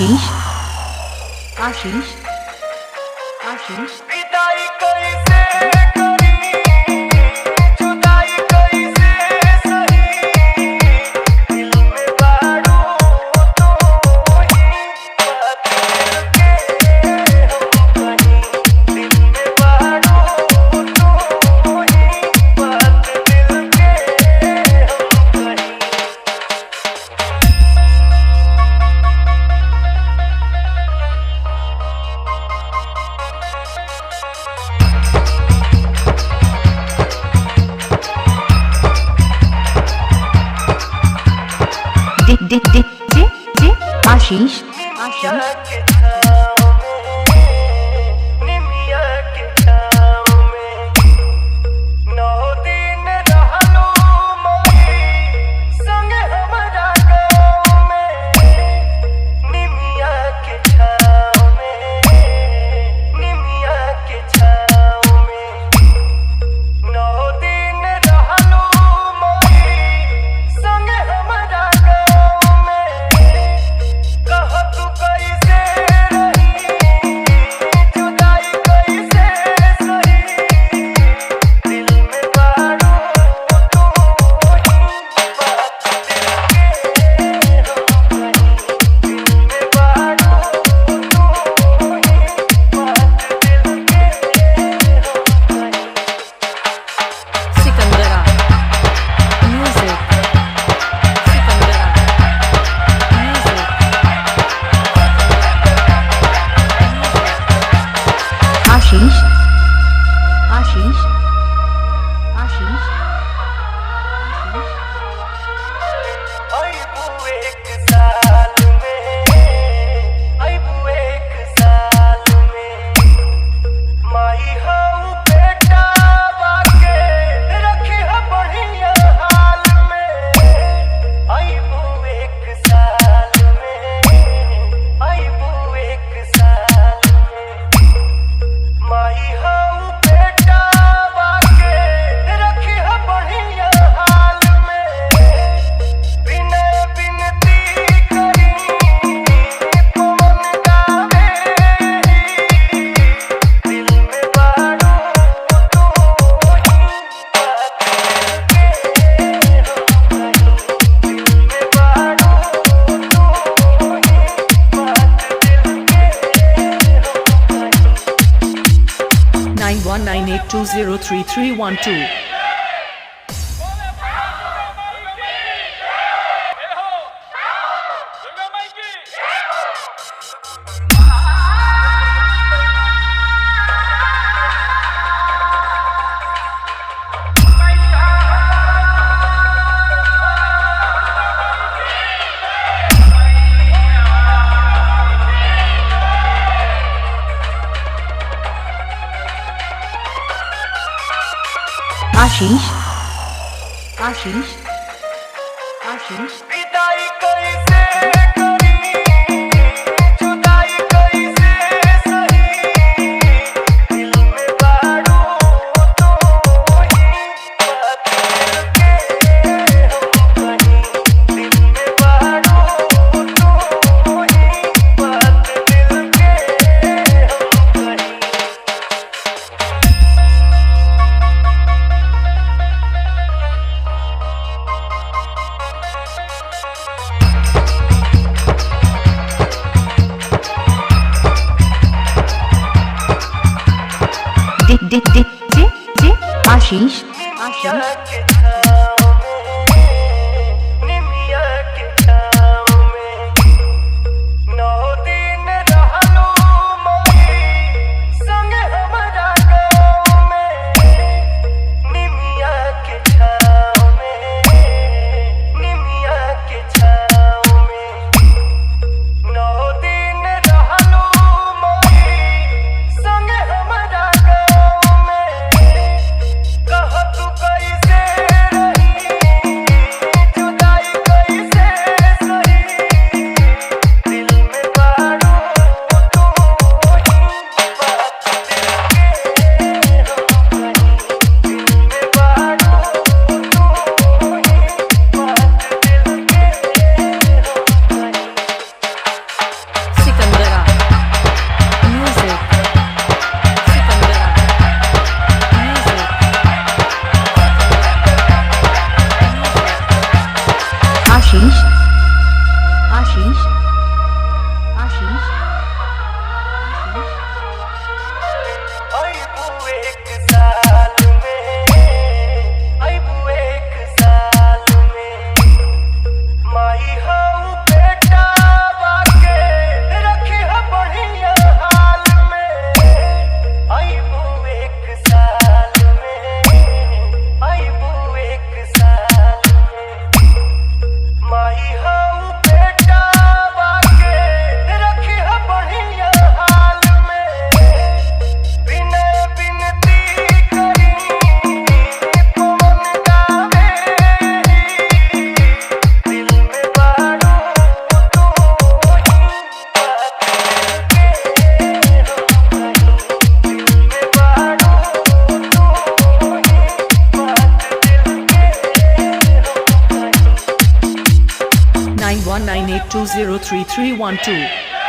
आशीष आशीष आशीष विदाई कैसे करी जुदाई कैसे सही दिल में बारू तो ही बात के हम कहीं दिल में बारू तो ही बात दिल के हम कहीं आशीष निमिया के छाँव में निमिया के छाँव में 9 दिन रहलू मोरी संग हमरा गाँव में निमिया के छाँव में निमिया के छाँव में 9 दिन रहलू मोरी संग हमरा गाँव में कह तू कैसे रही जुदाई कैसे सही दिल में बारू तू ही बात दिल के हम कहीं दिल में बारू तू ही बात दिल के हम कहीं सिकंदरा म्यूजिक सिकंदरा म्यूजिक आशीष आशीष आशीष आशीष अइबू एक साल में अइबू एक साल में माई हऊ बेटा बाके रखी ह बढ़िया हाल में अइबू एक साल में अइबू एक साल में माई हऊ बेटा बाके रखी ह बढ़िया हाल में विनय विनती करी पवन गावे दिल में बारू तू ही बात के हम कहीं दिल में बारू तू ही बात दिल के हम कहीं 9198203312 आशीष आशीष आशीष विदाई कैसे करी जुदाई कैसे सही दिल में बारू तो ही बात दिल के हम कहीं दिल में बारू तो ही बात दिल के हम कहीं आशीष निमिया के छाँव में निमिया के छाँव में 9 दिन रहलू मोरी संग हमरा गाँव में निमिया के छाँव में निमिया के छाँव में 9 दिन रहलू मोरी संग हमरा गाँव में कह तू कैसे 203312